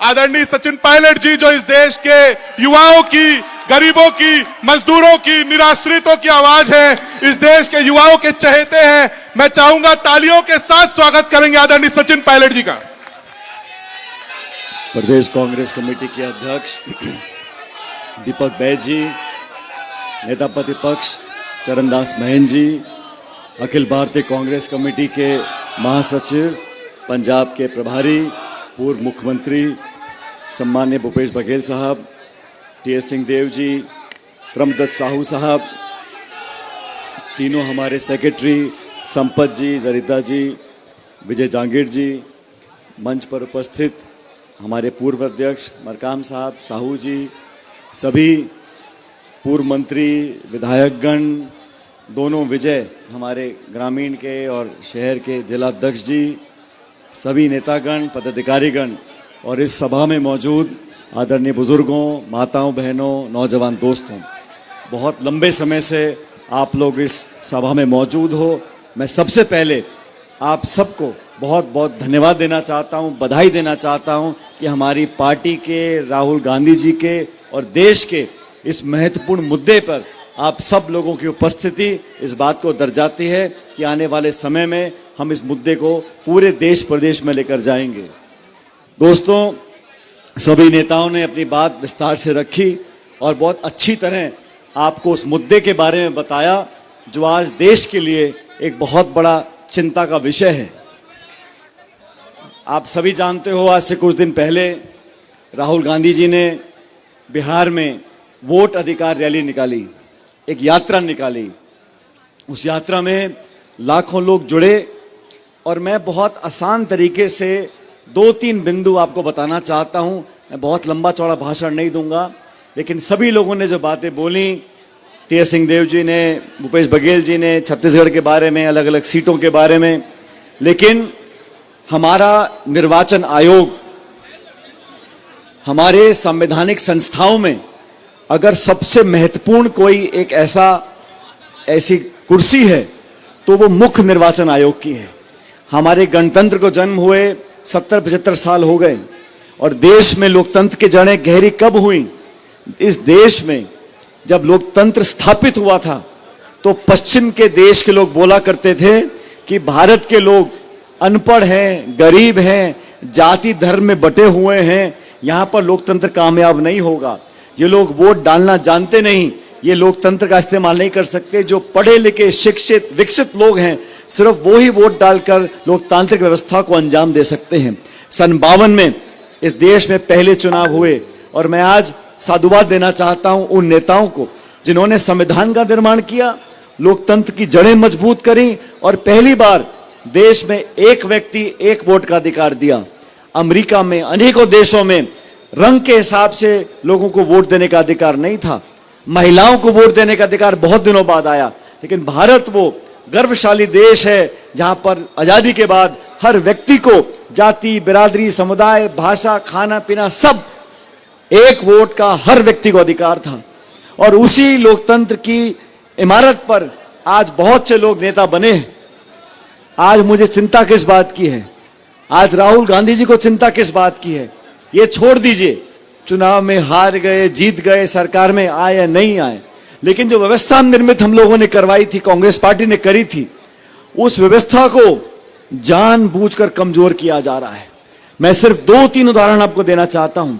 आदरणीय सचिन पायलट जी, जो इस देश के युवाओं की, गरीबों की, मजदूरों की, निराश्रितों की आवाज है, इस देश के युवाओं के चहेते हैं। मैं चाहूंगा तालियों के साथ स्वागत करेंगे आदरणीय सचिन पायलट जी का। प्रदेश कांग्रेस कमेटी के अध्यक्ष दीपक बैज जी, नेता प्रतिपक्ष चरणदास महन जी, अखिल भारतीय कांग्रेस कमेटी के महासचिव, पंजाब के प्रभारी, पूर्व मुख्यमंत्री सम्मान्य भूपेश बघेल साहब, टीएस सिंहदेव जी, क्रमदत्त साहू साहब, तीनों हमारे सेक्रेटरी संपत जी, जरिता जी, विजय जांगीर जी, मंच पर उपस्थित हमारे पूर्व अध्यक्ष मरकाम साहब, साहू जी, सभी पूर्व मंत्री, विधायकगण, दोनों विजय हमारे ग्रामीण के और शहर के जिलाध्यक्ष जी, सभी नेतागण, पदाधिकारीगण और इस सभा में मौजूद आदरणीय बुजुर्गों, माताओं, बहनों, नौजवान दोस्तों, बहुत लंबे समय से आप लोग इस सभा में मौजूद हो। मैं सबसे पहले आप सबको बहुत बहुत धन्यवाद देना चाहता हूं, बधाई देना चाहता हूं कि हमारी पार्टी के, राहुल गांधी जी के और देश के इस महत्वपूर्ण मुद्दे पर आप सब लोगों की उपस्थिति इस बात को दर्शाती है कि आने वाले समय में हम इस मुद्दे को पूरे देश प्रदेश में लेकर जाएंगे। दोस्तों, सभी नेताओं ने अपनी बात विस्तार से रखी और बहुत अच्छी तरह आपको उस मुद्दे के बारे में बताया जो आज देश के लिए एक बहुत बड़ा चिंता का विषय है। आप सभी जानते हो, आज से कुछ दिन पहले राहुल गांधी जी ने बिहार में वोट अधिकार रैली निकाली, एक यात्रा निकाली। उस यात्रा में लाखों लोग जुड़े और मैं बहुत आसान तरीके से 2-3 बिंदु आपको बताना चाहता हूं। मैं बहुत लंबा चौड़ा भाषण नहीं दूंगा, लेकिन सभी लोगों ने जो बातें बोली, टीएस सिंहदेव जी ने, भूपेश बघेल जी ने छत्तीसगढ़ के बारे में, अलग अलग सीटों के बारे में, लेकिन हमारा निर्वाचन आयोग, हमारे संवैधानिक संस्थाओं में अगर सबसे महत्वपूर्ण कोई एक ऐसी कुर्सी है तो वो मुख्य निर्वाचन आयोग की है। हमारे गणतंत्र को जन्म हुए 70-75 साल हो गए और देश में लोकतंत्र की जड़ें गहरी कब हुई? इस देश में जब लोकतंत्र स्थापित हुआ था तो पश्चिम के देश के लोग बोला करते थे कि भारत के लोग अनपढ़ हैं, गरीब हैं, जाति धर्म में बटे हुए हैं, यहां पर लोकतंत्र कामयाब नहीं होगा। ये लोग वोट डालना जानते नहीं, ये लोकतंत्र का इस्तेमाल नहीं कर सकते। जो पढ़े लिखे, शिक्षित, विकसित लोग हैं, सिर्फ वो ही वोट डालकर लोकतांत्रिक व्यवस्था को अंजाम दे सकते हैं। सन 52 में इस देश में पहले चुनाव हुए और मैं आज साधुवाद देना चाहता हूं उन नेताओं को जिन्होंने संविधान का निर्माण किया, लोकतंत्र की जड़ें मजबूत करी और पहली बार देश में एक व्यक्ति एक वोट का अधिकार दिया। अमेरिका में, अनेकों देशों में रंग के हिसाब से लोगों को वोट देने का अधिकार नहीं था। महिलाओं को वोट देने का अधिकार बहुत दिनों बाद आया, लेकिन भारत वो गर्वशाली देश है जहां पर आजादी के बाद हर व्यक्ति को जाति, बिरादरी, समुदाय, भाषा, खाना पीना सब एक वोट का हर व्यक्ति को अधिकार था। और उसी लोकतंत्र की इमारत पर आज बहुत से लोग नेता बने हैं। आज मुझे चिंता किस बात की है? आज राहुल गांधी जी को चिंता किस बात की है? ये छोड़ दीजिए, चुनाव में हार गए, जीत गए, सरकार में आए या नहीं आए, लेकिन जो व्यवस्था निर्मित हम लोगों ने करवाई थी, कांग्रेस पार्टी ने करी थी, उस व्यवस्था को जानबूझकर कमजोर किया जा रहा है। मैं सिर्फ 2-3 उदाहरण आपको देना चाहता हूं।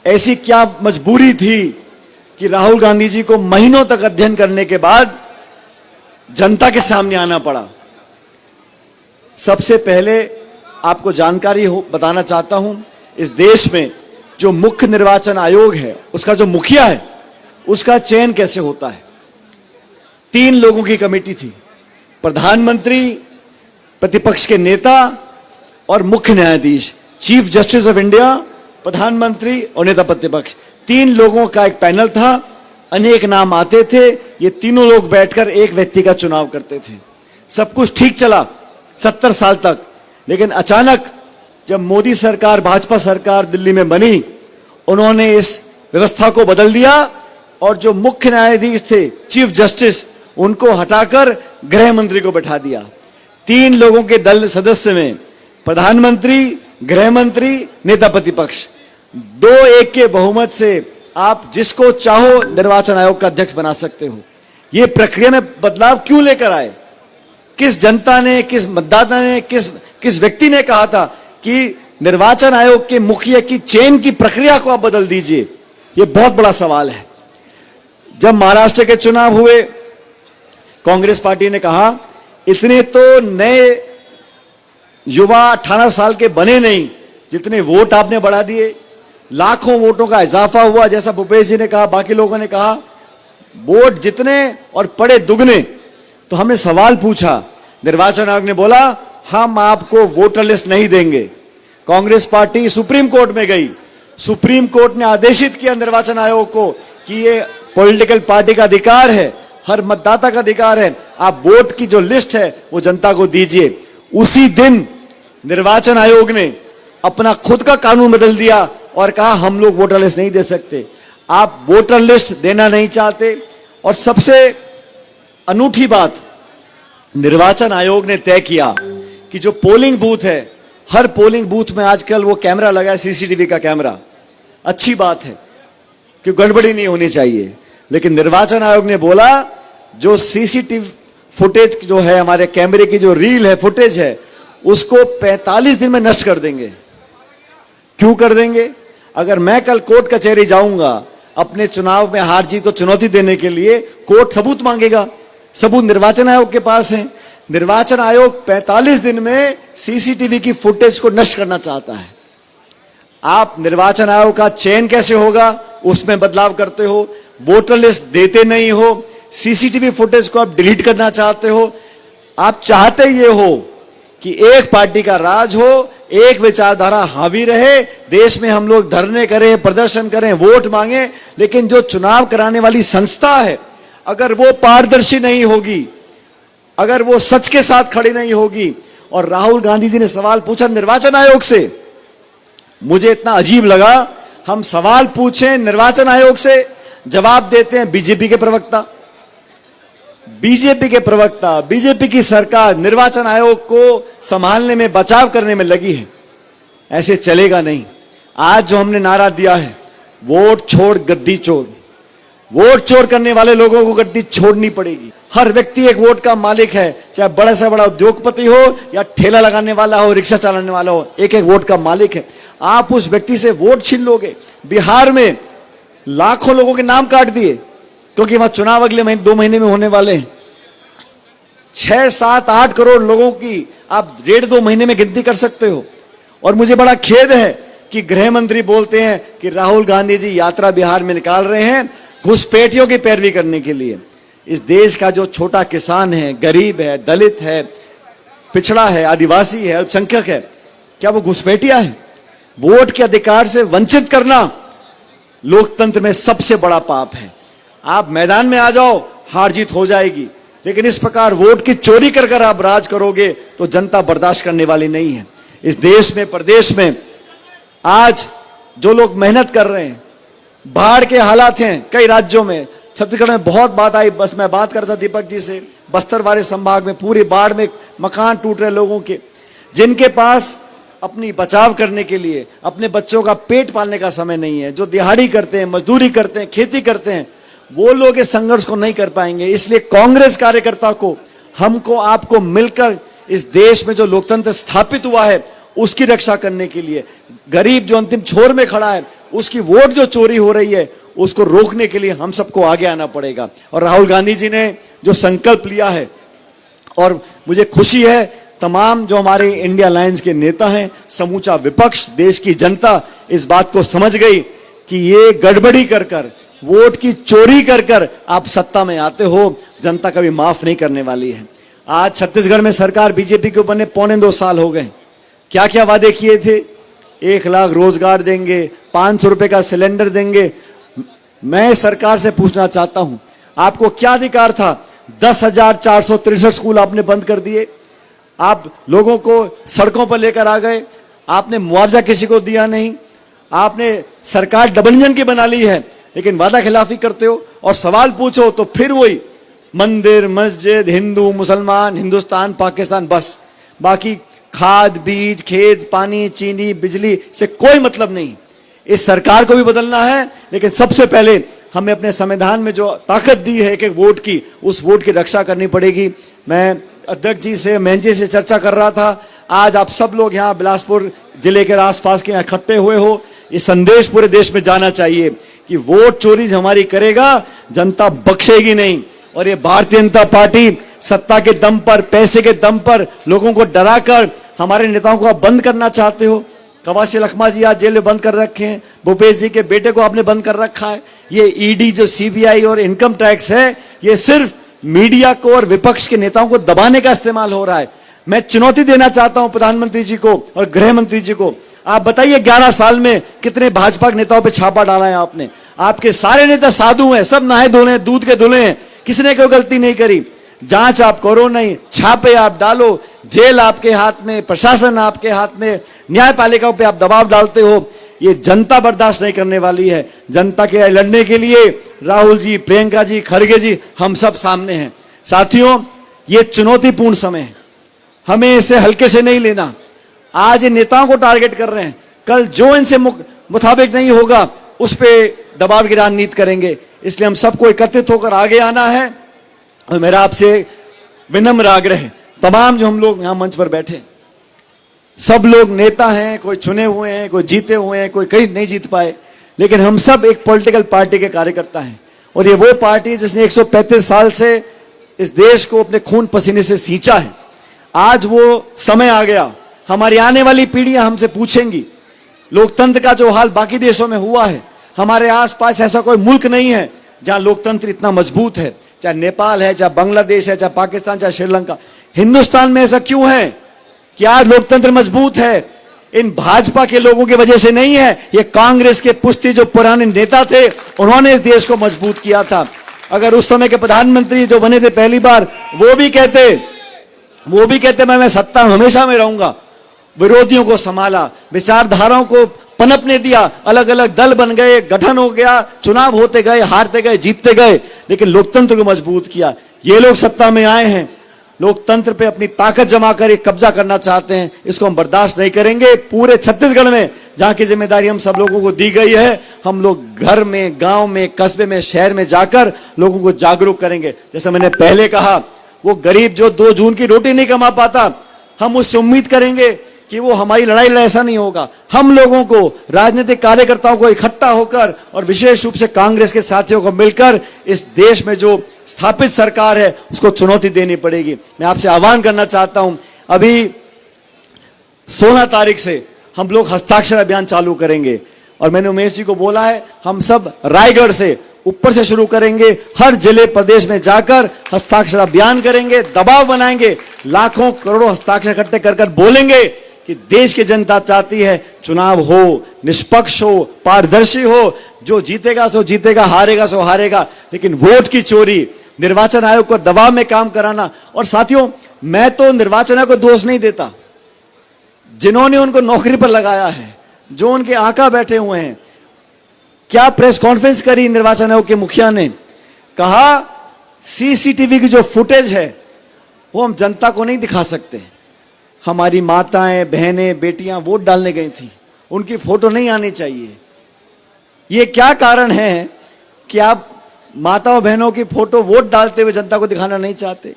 ऐसी क्या मजबूरी थी कि राहुल गांधी जी को महीनों तक अध्ययन करने के बाद जनता के सामने आना पड़ा? सबसे पहले आपको जानकारी बताना चाहता हूं, इस देश में जो मुख्य निर्वाचन आयोग है, उसका जो मुखिया है, उसका चयन कैसे होता है। 3 लोगों की कमेटी थी, प्रधानमंत्री, प्रतिपक्ष के नेता और मुख्य न्यायाधीश, चीफ जस्टिस ऑफ इंडिया, प्रधानमंत्री और नेता प्रतिपक्ष। 3 लोगों का एक पैनल था, अनेक नाम आते थे, ये तीनों लोग बैठकर एक व्यक्ति का चुनाव करते थे। सब कुछ ठीक चला 70 साल तक, लेकिन अचानक जब मोदी सरकार, भाजपा सरकार दिल्ली में बनी, उन्होंने इस व्यवस्था को बदल दिया और जो मुख्य न्यायाधीश थे, चीफ जस्टिस, उनको हटाकर गृह मंत्री को बैठा दिया। 3 लोगों के दल सदस्य में प्रधानमंत्री, गृह मंत्री, नेता प्रतिपक्ष, 2-1 के बहुमत से आप जिसको चाहो निर्वाचन आयोग का अध्यक्ष बना सकते हो। ये प्रक्रिया में बदलाव क्यों लेकर आए? किस जनता ने, किस मतदाता ने, किस व्यक्ति ने कहा था कि निर्वाचन आयोग के मुखिया की चयन की प्रक्रिया को आप बदल दीजिए? ये बहुत बड़ा सवाल है। जब महाराष्ट्र के चुनाव हुए, कांग्रेस पार्टी ने कहा इतने तो नए युवा 18 साल के बने नहीं जितने वोट आपने बढ़ा दिए, लाखों वोटों का इजाफा हुआ। जैसा भूपेश जी ने कहा, बाकी लोगों ने कहा, वोट जितने और पड़े दुगने। तो हमने सवाल पूछा, निर्वाचन आयोग ने बोला हम आपको वोटर लिस्ट नहीं देंगे। कांग्रेस पार्टी सुप्रीम कोर्ट में गई, सुप्रीम कोर्ट ने आदेशित किया निर्वाचन आयोग को कि ये पॉलिटिकल पार्टी का अधिकार है, हर मतदाता का अधिकार है, आप वोट की जो लिस्ट है वो जनता को दीजिए। उसी दिन निर्वाचन आयोग ने अपना खुद का कानून बदल दिया और कहा हम लोग वोटर लिस्ट नहीं दे सकते। आप वोटर लिस्ट देना नहीं चाहते। और सबसे अनूठी बात, निर्वाचन आयोग ने तय किया कि जो पोलिंग बूथ है, हर पोलिंग बूथ में आजकल वो कैमरा लगा है, सीसीटीवी का कैमरा। अच्छी बात है कि गड़बड़ी नहीं होनी चाहिए, लेकिन निर्वाचन आयोग ने बोला जो सीसीटीवी फुटेज जो है, हमारे कैमरे की जो रील है, फुटेज है, उसको 45 दिन में नष्ट कर देंगे। क्यों कर देंगे? अगर मैं कल कोर्ट कचहरी जाऊंगा अपने चुनाव में हार जीत को चुनौती देने के लिए, कोर्ट सबूत मांगेगा, सबूत निर्वाचन आयोग के पास है। निर्वाचन आयोग 45 दिन में सीसीटीवी की फुटेज को नष्ट करना चाहता है। आप निर्वाचन आयोग का चयन कैसे होगा उसमें बदलाव करते हो, वोटर लिस्ट देते नहीं हो, सीसीटीवी फुटेज को आप डिलीट करना चाहते हो। आप चाहते ये हो कि एक पार्टी का राज हो, एक विचारधारा हावी रहे, देश में हम लोग धरने करें, प्रदर्शन करें, वोट मांगे, लेकिन जो चुनाव कराने वाली संस्था है अगर वो पारदर्शी नहीं होगी, अगर वो सच के साथ खड़ी नहीं होगी। और राहुल गांधी जी ने सवाल पूछा निर्वाचन आयोग से, मुझे इतना अजीब लगा, हम सवाल पूछें निर्वाचन आयोग से, जवाब देते हैं बीजेपी के प्रवक्ता। बीजेपी के प्रवक्ता, बीजेपी की सरकार निर्वाचन आयोग को संभालने में, बचाव करने में लगी है। ऐसे चलेगा नहीं। आज जो हमने नारा दिया है, वोट छोड़ गद्दी चोर, वोट चोर करने वाले लोगों को गद्दी छोड़नी पड़ेगी। हर व्यक्ति एक वोट का मालिक है, चाहे बड़ा से बड़ा उद्योगपति हो या ठेला लगाने वाला हो, रिक्शा चलाने वाला हो, एक एक वोट का मालिक है। आप उस व्यक्ति से वोट छीन लोगे। बिहार में लाखों लोगों के नाम काट दिए क्योंकि वहां चुनाव अगले महीने 2 महीने में होने वाले हैं। 6, 7, 8 करोड़ लोगों की आप 1.5-2 महीने में गिनती कर सकते हो। और मुझे बड़ा खेद है कि गृह मंत्री बोलते हैं कि राहुल गांधी जी यात्रा बिहार में निकाल रहे हैं घुसपैठियों की पैरवी करने के लिए। इस देश का जो छोटा किसान है, गरीब है, दलित है, पिछड़ा है, आदिवासी है, अल्पसंख्यक है, क्या वो घुसपैठिया है? वोट के अधिकार से वंचित करना लोकतंत्र में सबसे बड़ा पाप है। आप मैदान में आ जाओ, हार जीत हो जाएगी, लेकिन इस प्रकार वोट की चोरी कर कर आप राज करोगे तो जनता बर्दाश्त करने वाली नहीं है। इस देश में, प्रदेश में आज जो लोग मेहनत कर रहे हैं, बाढ़ के हालात हैं कई राज्यों में, छत्तीसगढ़ में बहुत बात आई, बस मैं बात करता दीपक जी से, बस्तर वाले संभाग में पूरी बाढ़ में मकान टूट रहे लोगों के, जिनके पास अपनी बचाव करने के लिए अपने बच्चों का पेट पालने का समय नहीं है, जो दिहाड़ी करते हैं, मजदूरी करते हैं, खेती करते हैं, वो लोग इस संघर्ष को नहीं कर पाएंगे। इसलिए कांग्रेस कार्यकर्ता को, हमको, आपको मिलकर इस देश में जो लोकतंत्र स्थापित हुआ है उसकी रक्षा करने के लिए, गरीब जो अंतिम छोर में खड़ा है उसकी वोट जो चोरी हो रही है उसको रोकने के लिए हम सबको आगे आना पड़ेगा। और राहुल गांधी जी ने जो संकल्प लिया है, और मुझे खुशी है तमाम जो हमारे इंडिया अलायंस के नेता हैं, समूचा विपक्ष, देश की जनता इस बात को समझ गई कि ये गड़बड़ी कर कर, वोट की चोरी कर कर आप सत्ता में आते हो, जनता कभी माफ नहीं करने वाली है। आज छत्तीसगढ़ में सरकार बीजेपी के ऊपर ने 2.25 साल हो गए। क्या क्या वादे किए थे? 1 लाख रोजगार देंगे, 500 रुपए का सिलेंडर देंगे। मैं सरकार से पूछना चाहता हूं, आपको क्या अधिकार था? 10,463 स्कूल आपने बंद कर दिए, आप लोगों को सड़कों पर लेकर आ गए, आपने मुआवजा किसी को दिया नहीं, आपने सरकार डबल इंजन की बना ली है, लेकिन वादा खिलाफी करते हो। और सवाल पूछो तो फिर वही मंदिर, मस्जिद, हिंदू, मुसलमान, हिंदुस्तान, पाकिस्तान, बस। बाकी खाद, बीज, खेत, पानी, चीनी, बिजली से कोई मतलब नहीं। इस सरकार को भी बदलना है, लेकिन सबसे पहले हमें अपने संविधान में जो ताकत दी है एक एक वोट की, उस वोट की रक्षा करनी पड़ेगी। मैं अध्यक्ष जी से, मैंजी से चर्चा कर रहा था। आज आप सब लोग यहाँ बिलासपुर जिले के आसपास के इकट्ठे हुए हो, ये संदेश पूरे देश में जाना चाहिए कि वोट चोरी हमारी करेगा, जनता बख्शेगी नहीं। और ये भारतीय जनता पार्टी सत्ता के दम पर, पैसे के दम पर लोगों को डराकर हमारे नेताओं को आप बंद करना चाहते हो। कवासी लखमा जी आज जेल में बंद कर रखे हैं, भूपेश जी के बेटे को आपने बंद कर रखा है। ये ईडी जो सीबीआई और इनकम टैक्स है, ये सिर्फ मीडिया को और विपक्ष के नेताओं को दबाने का इस्तेमाल हो रहा है। मैं चुनौती देना चाहता हूं प्रधानमंत्री जी को और गृह मंत्री जी को। आप बताइए 11 साल में कितने भाजपा के नेताओं पे छापा डाला है आपने? आपके सारे नेता साधु हैं, सब नहाए धुले, दूध के धुले हैं, किसी ने कोई गलती नहीं करी। जांच आप करो नहीं, छापे आप डालो, जेल आपके हाथ में, प्रशासन आपके हाथ में, न्यायपालिका पे आप दबाव डालते हो। ये जनता बर्दाश्त नहीं करने वाली है। जनता के लड़ने के लिए राहुल जी, प्रियंका जी, खड़गे जी, हम सब सामने हैं। साथियों, ये चुनौतीपूर्ण समय है, हमें इसे हल्के से नहीं लेना। आज नेताओं को टारगेट कर रहे हैं, कल जो इनसे मुताबिक नहीं होगा उस पर दबाव की रणनीति करेंगे। इसलिए हम सबको एकत्रित होकर आगे आना है। और मेरा आपसे विनम्र आग्रह है, तमाम जो हम लोग यहां मंच पर बैठे, सब लोग नेता हैं, कोई चुने हुए हैं, कोई जीते हुए हैं, कोई कहीं नहीं जीत पाए, लेकिन हम सब एक पॉलिटिकल पार्टी के कार्यकर्ता हैं। और ये वो पार्टी जिसने 135 साल से इस देश को अपने खून पसीने से सींचा है। आज वो समय आ गया, हमारी आने वाली पीढ़ियां हमसे पूछेंगी, लोकतंत्र का जो हाल बाकी देशों में हुआ है, हमारे आसपास ऐसा कोई मुल्क नहीं है जहां लोकतंत्र इतना मजबूत है। चाहे नेपाल है, चाहे बांग्लादेश है, चाहे पाकिस्तान, चाहे श्रीलंका, हिंदुस्तान में ऐसा क्यों है कि आज लोकतंत्र मजबूत है? इन भाजपा के लोगों की वजह से नहीं है, ये कांग्रेस के पुश्ती जो पुराने नेता थे, उन्होंने इस देश को मजबूत किया था। अगर उस समय के प्रधानमंत्री जो बने थे पहली बार, वो भी कहते मैं सत्ता में हमेशा में रहूंगा, विरोधियों को संभाला, विचारधाराओं को पनपने दिया, अलग अलग दल बन गए, गठन हो गया, चुनाव होते गए, हारते गए, जीतते गए, लेकिन लोकतंत्र को मजबूत किया। ये लोग सत्ता में आए हैं, लोकतंत्र पे अपनी ताकत जमा कर कब्जा करना चाहते हैं, इसको हम बर्दाश्त नहीं करेंगे। पूरे छत्तीसगढ़ में जहां की जिम्मेदारी हम सब लोगों को दी गई है, हम लोग घर में, गांव में, कस्बे में, शहर में जाकर लोगों को जागरूक करेंगे। जैसे मैंने पहले कहा, वो गरीब जो 2 जून की रोटी नहीं कमा पाता, हम उससे उम्मीद करेंगे कि वो हमारी लड़ाई लड़े, ऐसा नहीं होगा। हम लोगों को, राजनीतिक कार्यकर्ताओं को इकट्ठा होकर और विशेष रूप से कांग्रेस के साथियों को मिलकर इस देश में जो स्थापित सरकार है उसको चुनौती देनी पड़ेगी। मैं आपसे आह्वान करना चाहता हूं, अभी 16 तारीख से हम लोग हस्ताक्षर अभियान चालू करेंगे और मैंने उमेश जी को बोला है, हम सब रायगढ़ से ऊपर से शुरू करेंगे, हर जिले प्रदेश में जाकर हस्ताक्षर अभियान करेंगे, दबाव बनाएंगे, लाखों करोड़ों हस्ताक्षर इकट्ठे कर बोलेंगे कि देश की जनता चाहती है चुनाव हो, निष्पक्ष हो, पारदर्शी हो, जो जीतेगा सो जीतेगा, हारेगा सो हारेगा, लेकिन वोट की चोरी, निर्वाचन आयोग को दबाव में काम कराना। और साथियों, मैं तो निर्वाचन आयोग को दोष नहीं देता, जिन्होंने उनको नौकरी पर लगाया है, जो उनके आका बैठे हुए हैं। क्या प्रेस कॉन्फ्रेंस करी निर्वाचन आयोग के मुखिया ने, कहा सीसीटीवी की जो फुटेज है वो हम जनता को नहीं दिखा सकते। हमारी माताएं, बहनें, बेटियां वोट डालने गई थी, उनकी फोटो नहीं आनी चाहिए। ये क्या कारण है कि आप माताओं बहनों की फोटो वोट डालते हुए जनता को दिखाना नहीं चाहते?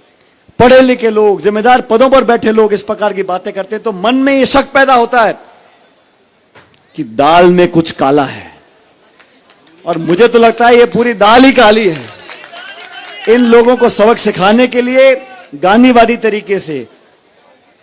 पढ़े लिखे लोग, जिम्मेदार पदों पर बैठे लोग इस प्रकार की बातें करते तो मन में ये शक पैदा होता है कि दाल में कुछ काला है। और मुझे तो लगता है ये पूरी दाल ही काली है। इन लोगों को सबक सिखाने के लिए गांधीवादी तरीके से,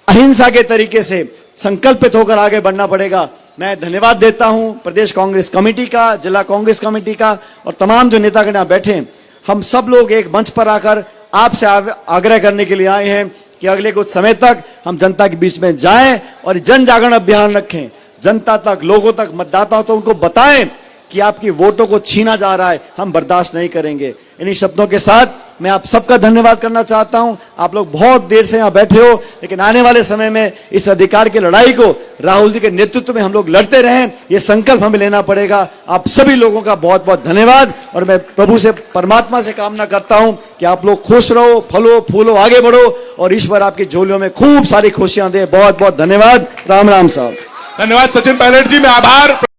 अहिंसा के तरीके से संकल्पित होकर आगे बढ़ना पड़ेगा। मैं धन्यवाद देता हूं प्रदेश कांग्रेस कमेटी का, जिला कांग्रेस कमेटी का और तमाम जो नेतागण यहां बैठे हैं। हम सब लोग एक मंच पर आकर आपसे आग्रह करने के लिए आए हैं कि अगले कुछ समय तक हम जनता के बीच में जाएं और जन जागरण अभियान रखें, जनता तक, लोगों तक, मतदाताओं तक उनको बताएं कि आपकी वोटों को छीना जा रहा है, हम बर्दाश्त नहीं करेंगे। इन्हीं शब्दों के साथ मैं आप सबका धन्यवाद करना चाहता हूं। आप लोग बहुत देर से यहां बैठे हो, लेकिन आने वाले समय में इस अधिकार की लड़ाई को राहुल जी के नेतृत्व में हम लोग लड़ते रहें, ये संकल्प हमें लेना पड़ेगा। आप सभी लोगों का बहुत बहुत धन्यवाद। और मैं प्रभु से, परमात्मा से कामना करता हूं कि आप लोग खुश रहो, फलो फूलो, आगे बढ़ो और ईश्वर आपकी झोलियों में खूब सारी खुशियां दे। बहुत बहुत धन्यवाद। राम राम साहब। धन्यवाद सचिन पायलट जी। मैं आभार